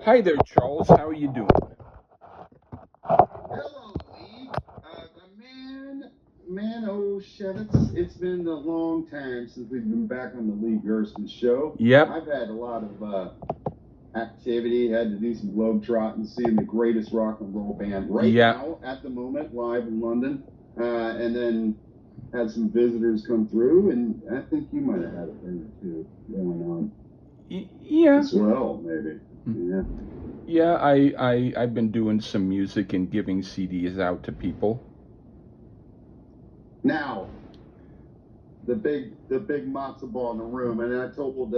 Hi there, Charles. How are you doing? Hello, Lee. It's been a long time since we've been back on the Lee Gerson show. Yep. I've had a lot of activity, had to do some globetrotting, seeing the greatest rock and roll band right Yep. now at the moment, live in London. And then had some visitors come through, and I think you might have had a thing or two going on Yeah. as well, maybe. Yeah. Yeah, I've been doing some music and giving CDs out to people. Now, the big matzo ball in the room, and I told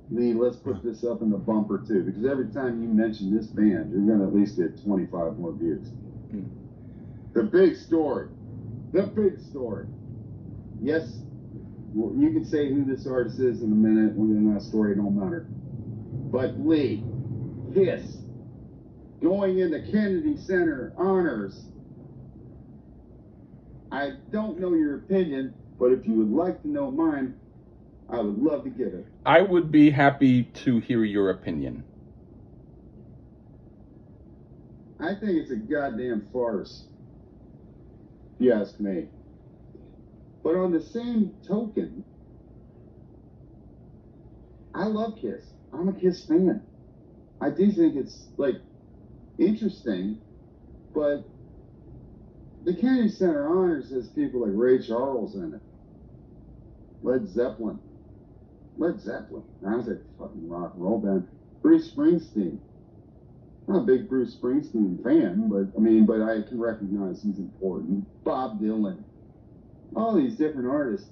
Lee, let's put this up in the bumper too, because every time you mention this band, you're gonna at least get 25 more views. The big story. The big story. Yes, well, you can say who this artist is in a minute when that story don't matter. But Lee, Kiss, going into Kennedy Center honors. I don't know your opinion, but if you would like to know mine, I would love to get it. I would be happy to hear your opinion. I think it's a goddamn farce, if you ask me. But on the same token, I love Kiss. I'm a Kiss fan. I do think it's, like, interesting, but the Kennedy Center Honors has people like Ray Charles in it. Led Zeppelin. I was a fucking rock and roll band. Bruce Springsteen. I'm not a big Bruce Springsteen fan, but I can recognize he's important. Bob Dylan. All these different artists.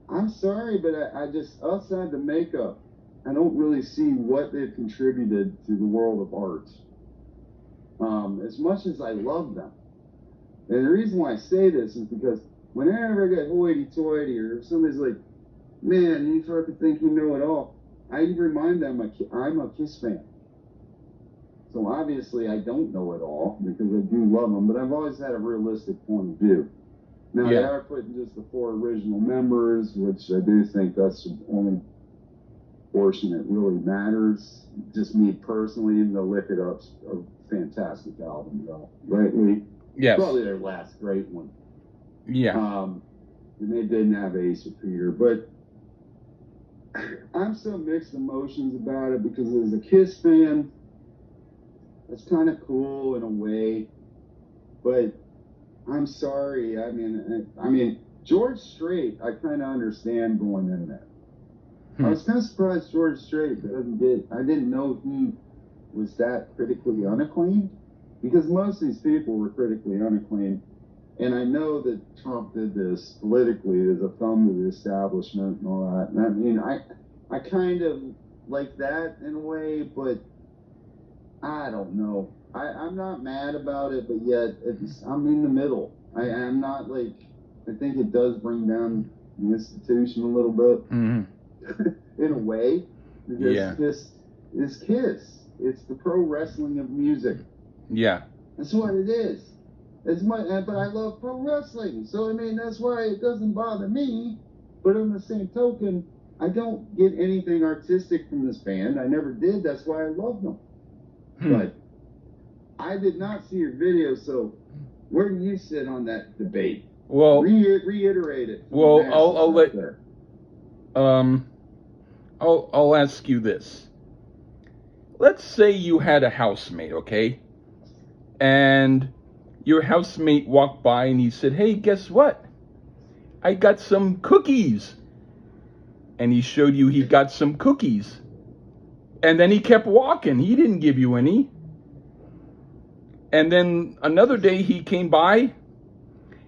I'm sorry, but I just, outside the makeup, I don't really see what they've contributed to the world of art. As much as I love them. And the reason why I say this is because whenever I get hoity-toity or somebody's like, man, you fucking think you know it all, I remind them I'm a Kiss fan. So obviously I don't know it all because I do love them, but I've always had a realistic point of view. Now they are putting just the 4 original members, which I do think that's the only portion that really matters. Just me personally, and the Lick It Up's a fantastic album, though. Right, Lee? Yes. Probably their last great one. Yeah. And they didn't have Ace or Peter, but I'm so mixed emotions about it because as a Kiss fan, it's kind of cool in a way, but I'm sorry. I mean, George Strait, I kind of understand going in there. I was kind of surprised George Strait doesn't get. I didn't know he was that critically unacclaimed, because most of these people were critically unacclaimed. And I know that Trump did this politically as a thumb to the establishment and all that. And I mean, I kind of like that in a way, but I don't know. I'm not mad about it, but yet I'm in the middle. I'm not like, I think it does bring down the institution a little bit, in a way, because Kiss is Kiss. It's the pro wrestling of music. Yeah. That's what it is. But I love pro wrestling, so I mean that's why it doesn't bother me. But on the same token, I don't get anything artistic from this band. I never did. That's why I love them. But I did not see your video, so where do you sit on that debate? Well, reiterate it. Well, I'll ask you this. Let's say you had a housemate, okay? And your housemate walked by and he said, "Hey, guess what? I got some cookies." And he showed you he got some cookies. And then he kept walking. He didn't give you any. And then another day he came by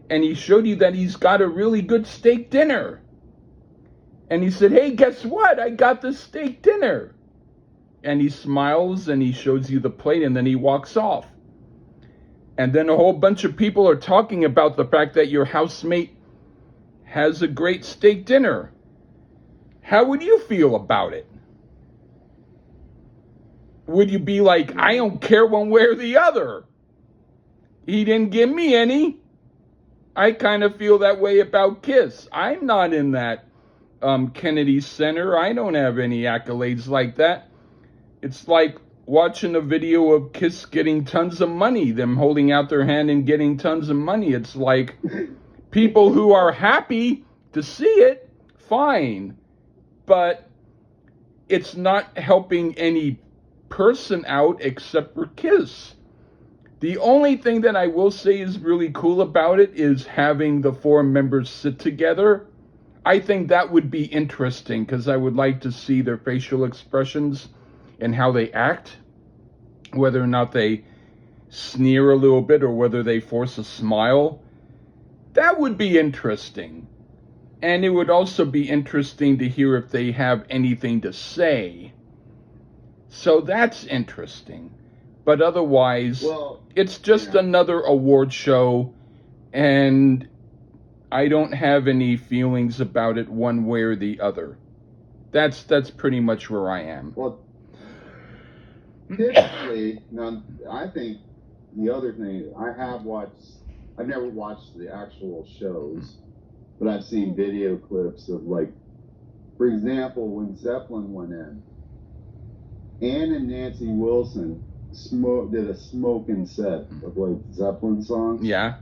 and he showed you that he's got a really good steak dinner. And he said, "Hey, guess what? I got the steak dinner." And he smiles and he shows you the plate and then he walks off. And then a whole bunch of people are talking about the fact that your housemate has a great steak dinner. How would you feel about it? Would you be like, "I don't care one way or the other. He didn't give me any"? I kind of feel that way about Kiss. I'm not in that Kennedy Center. I don't have any accolades like that. It's like watching a video of Kiss getting tons of money, them holding out their hand and getting tons of money. It's like people who are happy to see it, fine, but it's not helping any person out except for Kiss. The only thing that I will say is really cool about it is having the four members sit together. I think that would be interesting because I would like to see their facial expressions and how they act, whether or not they sneer a little bit or whether they force a smile. That would be interesting. And it would also be interesting to hear if they have anything to say. So that's interesting. But otherwise, Well, it's just yeah. another award show, and I don't have any feelings about it one way or the other. That's pretty much where I am. Well, typically, now, I think the other thing, I've never watched the actual shows, but I've seen video clips of, like, for example, when Zeppelin went in, Ann and Nancy Wilson did a smoking set of, like, Zeppelin songs. Yeah.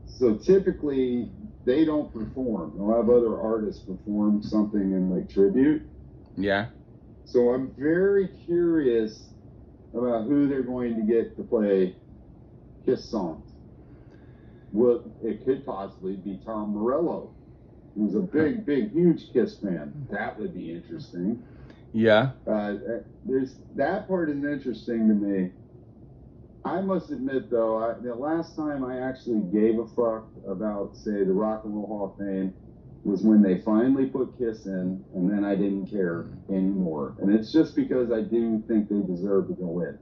So typically, they don't perform. They'll have other artists perform something in, like, tribute. Yeah. So I'm very curious about who they're going to get to play Kiss songs. Well, it could possibly be Tom Morello, who's a big, huge Kiss fan. That would be interesting. Yeah. There's that part is interesting to me. I must admit, though, the last time I actually gave a fuck about, say, the Rock and Roll Hall of Fame was when they finally put Kiss in, and then I didn't care anymore. And it's just because I do think they deserve to go in.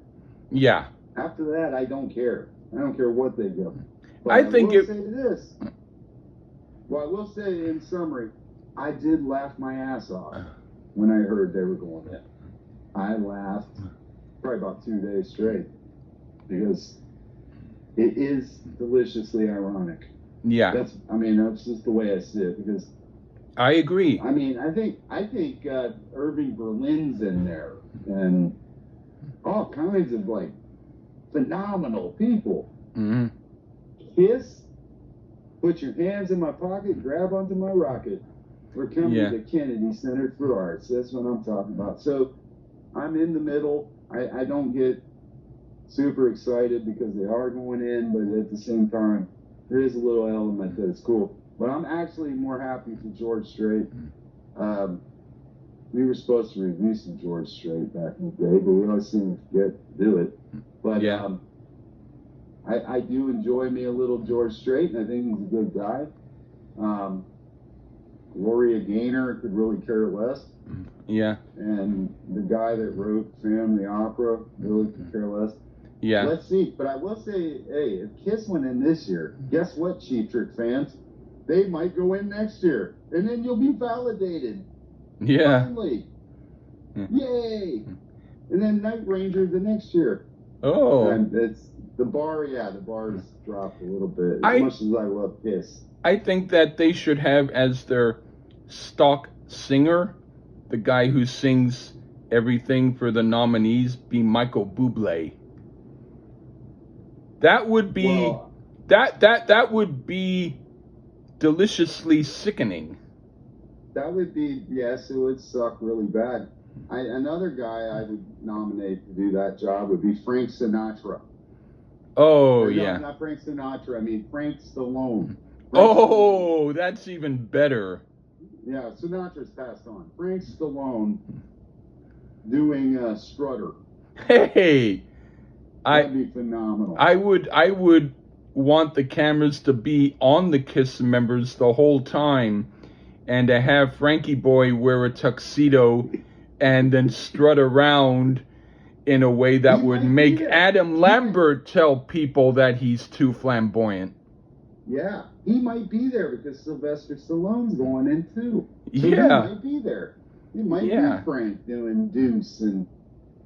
Yeah. After that, I don't care. I don't care what they give. But I think will say this. Well, I will say in summary, I did laugh my ass off when I heard they were going in. I laughed probably about 2 days straight because it is deliciously ironic. Yeah. That's just the way I see it because I agree. I think Irving Berlin's in there and all kinds of like phenomenal people. Mm-hmm. Kiss, put your hands in my pocket, grab onto my rocket. We're coming to the Kennedy Center for Arts. That's what I'm talking about. So I'm in the middle. I don't get super excited because they are going in, but at the same time, there is a little element that is cool. But I'm actually more happy for George Strait. We were supposed to review some George Strait back in the day, but we always seem to forget to do it. But I do enjoy me a little George Strait, and I think he's a good guy. Gloria Gaynor could really care less. Yeah. And the guy that wrote Phantom of the Opera really could care less. Yeah. Let's see. But I will say, hey, if Kiss went in this year, guess what, Cheap Trick fans? They might go in next year. And then you'll be validated. Yeah. Finally. Yay. And then Night Ranger the next year. Oh. And it's the bar's dropped a little bit. As much as I love Kiss. I think that they should have as their stock singer, the guy who sings everything for the nominees, be Michael Bublé. That would be that would be deliciously sickening. That would be, yes, it would suck really bad. Another guy I would nominate to do that job would be Frank Sinatra. Oh, No, not Frank Sinatra. I mean Frank Stallone. Oh, that's even better. Yeah, Sinatra's passed on. Frank Stallone doing Strutter. Hey, that'd be phenomenal. I would want the cameras to be on the Kiss members the whole time, and to have Frankie Boy wear a tuxedo and then strut around in a way that would make Adam Lambert tell people that he's too flamboyant. Yeah, he might be there because Sylvester Stallone's going in too. So yeah. He might be there. He might be Frank doing Deuce and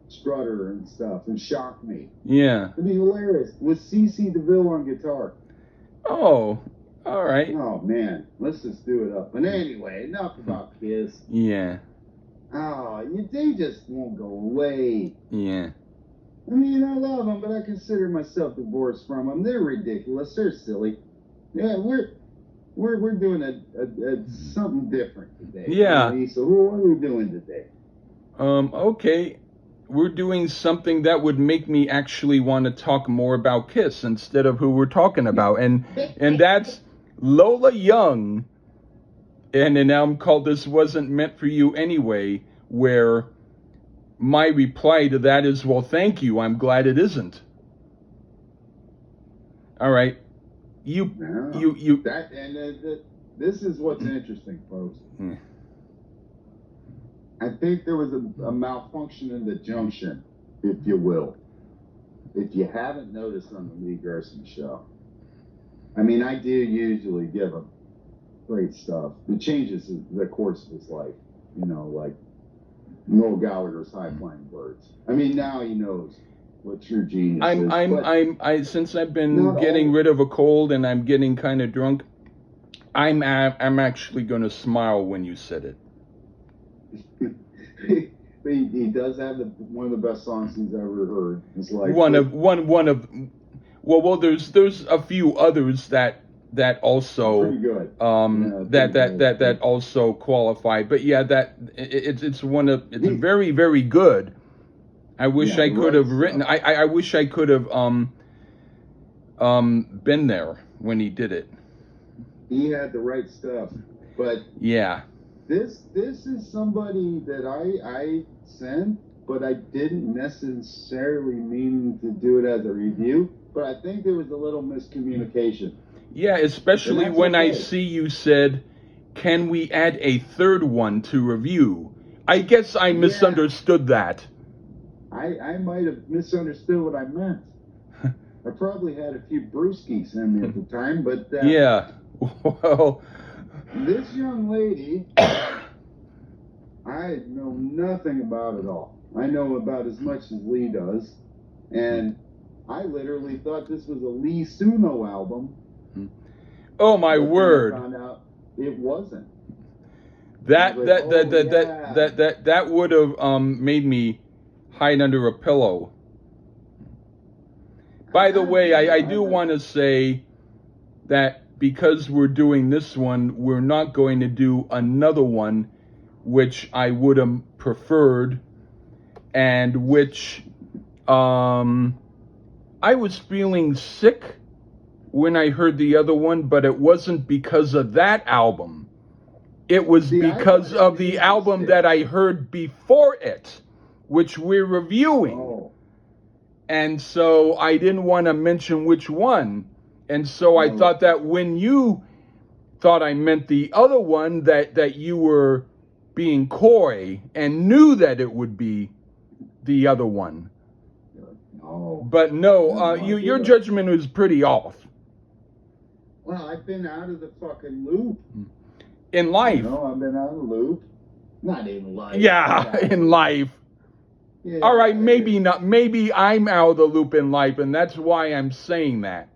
Strutter and stuff and Shock Me. Yeah. It'd be hilarious with CeCe DeVille on guitar. Oh, all right. Oh, man. Let's just do it up. But anyway, enough about Kiss. Yeah. Oh, they just won't go away. Yeah. I mean, I love them, but I consider myself divorced from them. They're ridiculous. They're silly. Yeah, we're doing a something different today. Yeah. So what are we doing today? Okay. We're doing something that would make me actually want to talk more about Kiss instead of who we're talking about. And that's Lola Young and an album called This Wasn't Meant for You Anyway, where my reply to that is, well, thank you. I'm glad it isn't. All right. This is what's interesting, folks. I think there was a malfunction in the junction, if you will. If you haven't noticed on the Lee Gerson show. I mean, I do usually give him great stuff. It changes the course of his life. You know, like Noel Gallagher's High Flying Birds. I mean, now he knows what true genius is. Since I've been getting rid of a cold and I'm getting kind of drunk, I'm actually going to smile when you said it. He does have one of the best songs he's ever heard. It's like well, there's a few others that also pretty good. That also qualify. But yeah, it's very, very good. I wish I could have written. I wish I could have been there when he did it. He had the right stuff, but yeah. This is somebody that I sent, but I didn't necessarily mean to do it as a review. But I think there was a little miscommunication. Yeah, especially when I see you said, "Can we add a third one to review?" I guess I misunderstood that. I might have misunderstood what I meant. I probably had a few brewskis in me at the time, but yeah. Well, this young lady, I know nothing about at all. I know about as much as Lee does, and I literally thought this was a Lee Suno album. Oh my word! I found out it wasn't. That would have made me hide under a pillow. By the way, I do want to say that because we're doing this one, we're not going to do another one, which I would have preferred, and which I was feeling sick when I heard the other one, but it wasn't because of that album. It was because of the album that I heard before it, which we're reviewing. Oh. And so I didn't want to mention which one. And so I thought that when you thought I meant the other one, that you were being coy and knew that it would be the other one. But no, your judgment was pretty off. Well, I've been out of the fucking loop. In life. No, I've been out of the loop. Not in life. Yeah, in life. Yeah, all right, maybe not. Maybe I'm out of the loop in life, and that's why I'm saying that.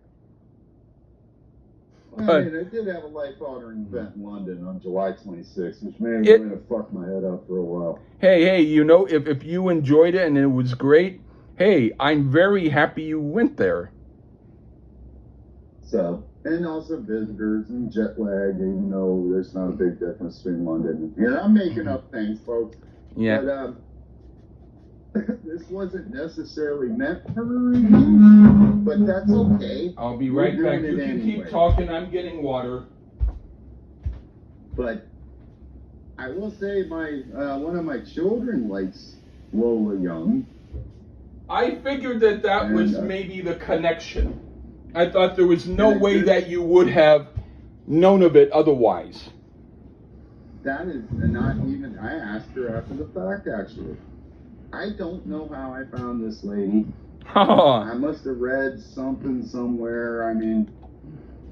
Well, I did have a life-altering event in London on July 26th, which may have fucked my head up for a while. Hey, you know, if you enjoyed it and it was great, hey, I'm very happy you went there. So, and also visitors and jet lag, even though there's not a big difference between London and here. I'm making up things, folks. Yeah. But, this wasn't necessarily meant for a review, but that's okay. I'll be right back. You can keep talking. I'm getting water. But I will say one of my children likes Lola Young. I figured that was maybe the connection. I thought there was no way that you would have known of it otherwise. That is not even, I asked her after the fact, actually. I don't know how I found this lady. I must have read something somewhere. I mean,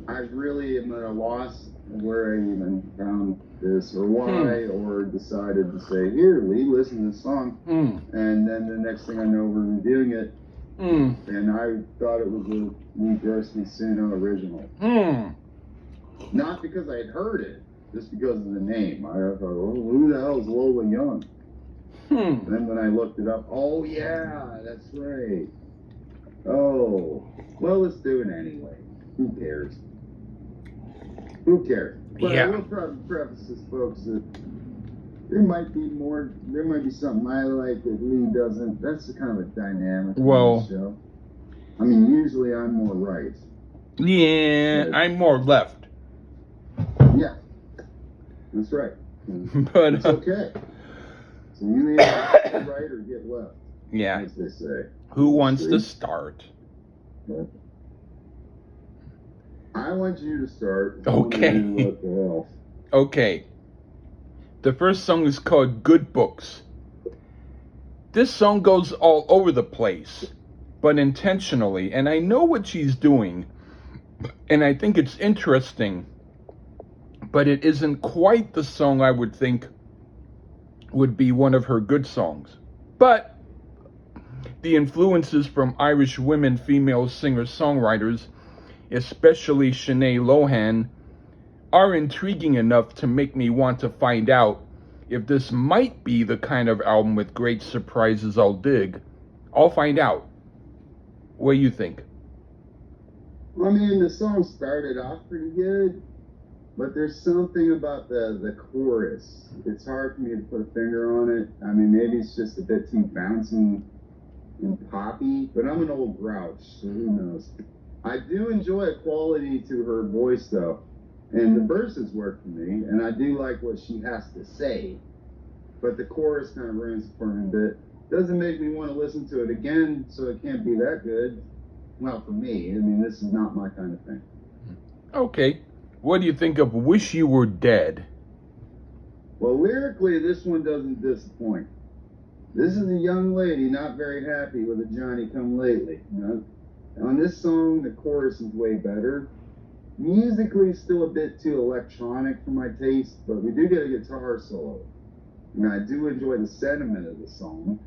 I really am at a loss where I even found this or why, or decided to say, here, Lee, listen to this song. And then the next thing I know, we're reviewing it. And I thought it was a Lee Gerson Suno original. Not because I had heard it, just because of the name. I thought, oh, who the hell is Lola Young? Then when I looked it up, oh yeah, that's right. Oh, well, let's do it anyway. Who cares? Who cares? But I Yeah. will preface this, folks, that there might be something I like that Lee doesn't. That's the kind of a dynamic Well, on the show. I mean, usually I'm more right. yeah, But, I'm more left. yeah, that's right. But it's okay. So you either get right or get left. yeah. As they say. Who wants to start? I want you to start. Okay. What the hell? Okay. The first song is called Good Books. This song goes all over the place, but intentionally, and I know what she's doing, and I think it's interesting, but it isn't quite the song I would think would be one of her good songs. But the influences from Irish women female singer-songwriters, especially Sinead Lohan, are intriguing enough to make me want to find out if this might be the kind of album with great surprises I'll dig. I'll find out. What do you think? I mean, the song started off pretty good, but there's something about the chorus. It's hard for me to put a finger on it. I mean, maybe it's just a bit too bouncy and poppy, but I'm an old grouch, so who knows. I do enjoy a quality to her voice, though, and the verses work for me, and I do like what she has to say, but the chorus kind of ruins it for me a bit. Doesn't make me want to listen to it again, so it can't be that good. Well, for me, I mean, this is not my kind of thing. Okay. What do you think of Wish You Were Dead? Well, lyrically, this one doesn't disappoint. This is a young lady not very happy with a Johnny-come-lately. You know? On this song, the chorus is way better. Musically, still a bit too electronic for my taste, but we do get a guitar solo. And I do enjoy the sentiment of the song.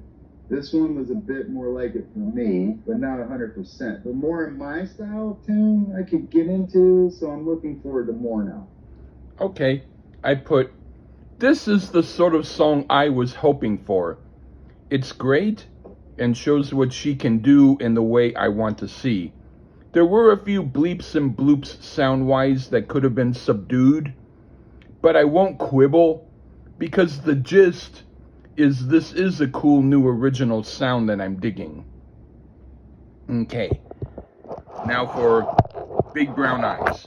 This one was a bit more like it for me, but not 100%. But more in my style of tune I could get into, so I'm looking forward to more now. Okay. I put, this is the sort of song I was hoping for. It's great and shows what she can do in the way I want to see. There were a few bleeps and bloops sound-wise that could have been subdued, but I won't quibble because the gist is this is a cool new original sound that I'm digging. Okay, now for Big Brown Eyes.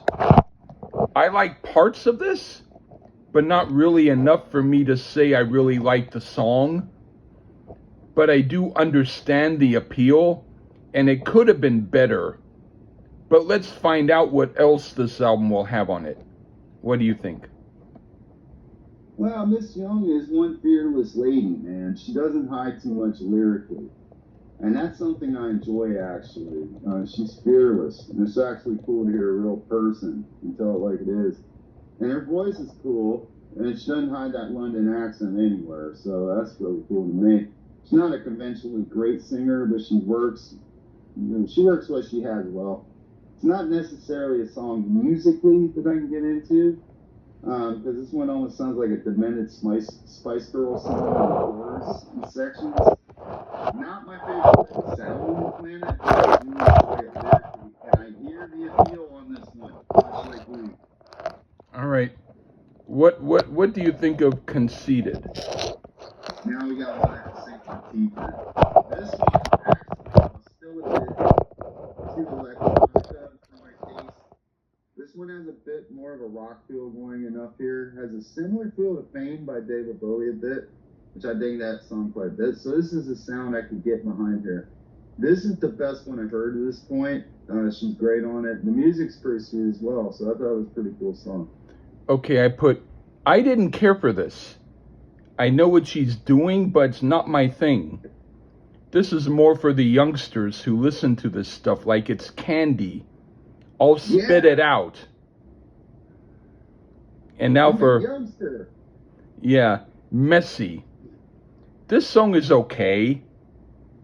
I like parts of this, but not really enough for me to say I really like the song. But I do understand the appeal, and it could have been better. But let's find out what else this album will have on it. What do you think? Well, Miss Young is one fearless lady, man. She doesn't hide too much lyrically. And that's something I enjoy, actually. She's fearless. And it's actually cool to hear a real person and tell it like it is. And her voice is cool. And she doesn't hide that London accent anywhere. So that's really cool to me. She's not a conventionally great singer, but she works. She works what she has well. It's not necessarily a song musically that I can get into. Because this one almost sounds like a demented Spice Girl song with chorus and sections. Not my favorite sound on the planet, but I do enjoy it lyrically, and I hear the appeal on this one, much like Lee. All right. What do you think of Conceited? Now we got one I have to sink my teeth in. This one actually was still a bit too electronica for my taste. This one has a bit more of a rock feel going enough here. Has a similar feel to Fame by David Bowie a bit, which I dig that song quite a bit. So this is a sound I could get behind here. This is the best one I've heard to this point. She's great on it. The music's pretty sweet as well, so I thought it was a pretty cool song. Okay, I put, I didn't care for this. I know what she's doing, but it's not my thing. This is more for the youngsters who listen to this stuff like it's candy. I'll spit it out. And now for, youngster. Yeah, Messy. This song is okay,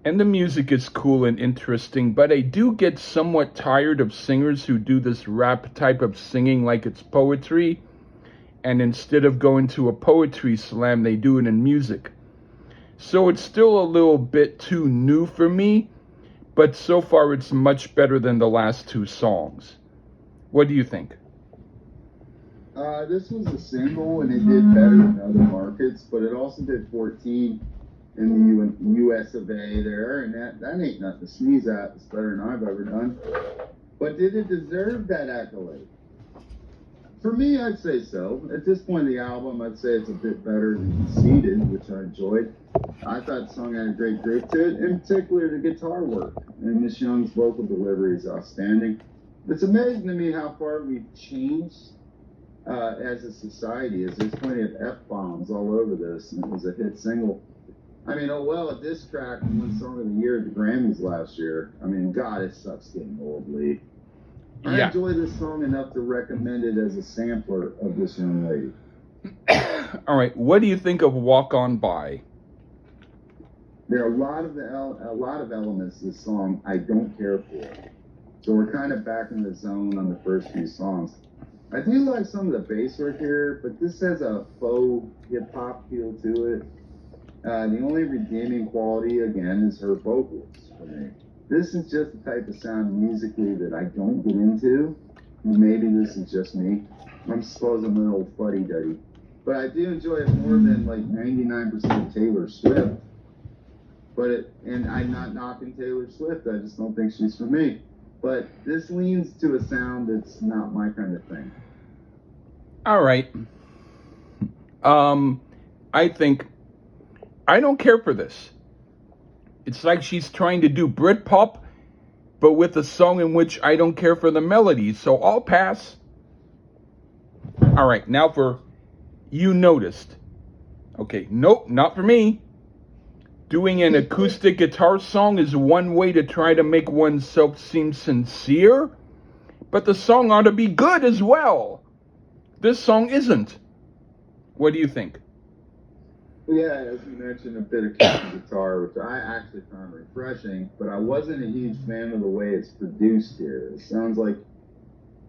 and the music is cool and interesting, but I do get somewhat tired of singers who do this rap type of singing like it's poetry, and instead of going to a poetry slam, they do it in music. So it's still a little bit too new for me, but so far it's much better than the last two songs. What do you think? This was a single and it did better in other markets, but it also did 14 in the US of A there, and that ain't nothing to sneeze at. It's better than I've ever done. But did it deserve that accolade? For me, I'd say so. At this point in the album, I'd say it's a bit better than Conceited, which I enjoyed. I thought the song had a great groove to it, in particular the guitar work. And Miss Young's vocal delivery is outstanding. It's amazing to me how far we've changed as a society, as there's plenty of F-bombs all over this, and it was a hit single. I mean, oh well, a diss track and won Song of the Year at the Grammys last year. I mean, God, it sucks getting old, Lee. I enjoy this song enough to recommend it as a sampler of this young lady. All right, what do you think of Walk On By? There are a lot of elements to this song I don't care for. So we're kind of back in the zone on the first few songs. I do like some of the bass work here, but this has a faux hip-hop feel to it. The only redeeming quality, again, is her vocals for me. This is just the type of sound musically that I don't get into. Maybe this is just me. I suppose I'm an old fuddy-duddy. But I do enjoy it more than like 99% of Taylor Swift. And I'm not knocking Taylor Swift, I just don't think she's for me. But this leans to a sound that's not my kind of thing. All right. I think I don't care for this. It's like she's trying to do Britpop, but with a song in which I don't care for the melody, so I'll pass. All right, now for You Noticed. Okay, nope, not for me. Doing an acoustic guitar song is one way to try to make oneself seem sincere, but the song ought to be good as well. This song isn't. What do you think? Yeah, as you mentioned, a bit of acoustic guitar, which I actually found refreshing, but I wasn't a huge fan of the way it's produced here. It sounds like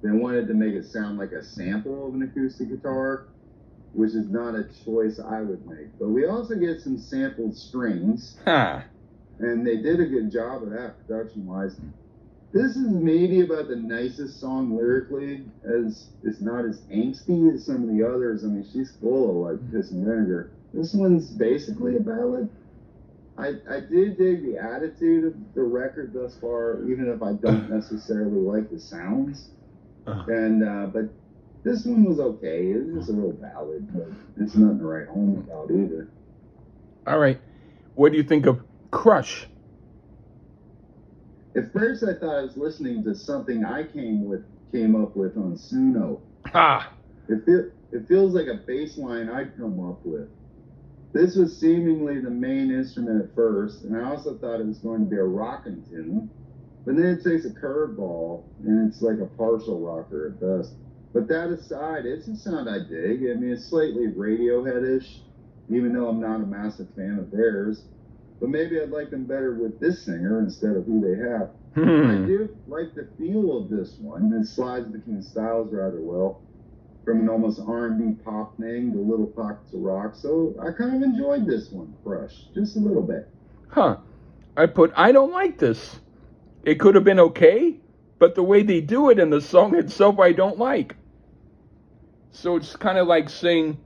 they wanted to make it sound like a sample of an acoustic guitar, which is not a choice I would make. But we also get some sampled strings, and they did a good job of that production-wise. This is maybe about the nicest song lyrically, as it's not as angsty as some of the others. I mean, she's full of like piss and vinegar. This one's basically a ballad. I do dig the attitude of the record thus far, even if I don't necessarily like the sounds. But this one was okay. It was just a little ballad, but it's nothing to write home about either. All right. What do you think of Crush? At first, I thought I was listening to something I came up with on Suno. It feels like a bass line I'd come up with. This was seemingly the main instrument at first, and I also thought it was going to be a rockin' tune. But then it takes a curveball, and it's like a partial rocker at best. But that aside, it's a sound I dig. I mean, it's slightly Radiohead-ish, even though I'm not a massive fan of theirs. But maybe I'd like them better with this singer instead of who they have. I do like the feel of this one. It slides between styles rather well, from an almost R&B pop thing to little pockets of rock. So I kind of enjoyed this one, Crush, just a little bit. I don't like this. It could have been okay, but the way they do it and the song itself I don't like. So it's kind of like saying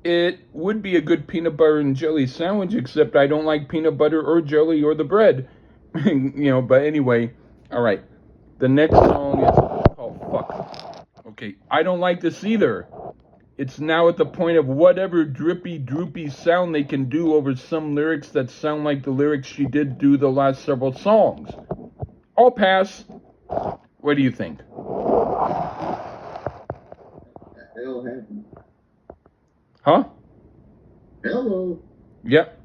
it would be a good peanut butter and jelly sandwich, except I don't like peanut butter or jelly or the bread. But anyway, all right. The next song is called Fuck. Okay, I don't like this either. It's now at the point of whatever drippy, droopy sound they can do over some lyrics that sound like the lyrics she did do the last several songs. I'll pass. What do you think? Hell happened. Huh? Hello. Yep.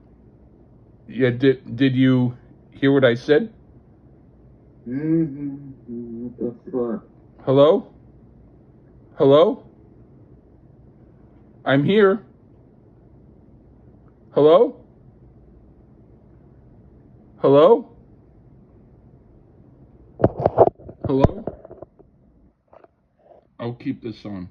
Yeah, did you hear what I said? What the fuck? Hello? Hello? I'm here. Hello? Hello? Hello? I'll keep this on.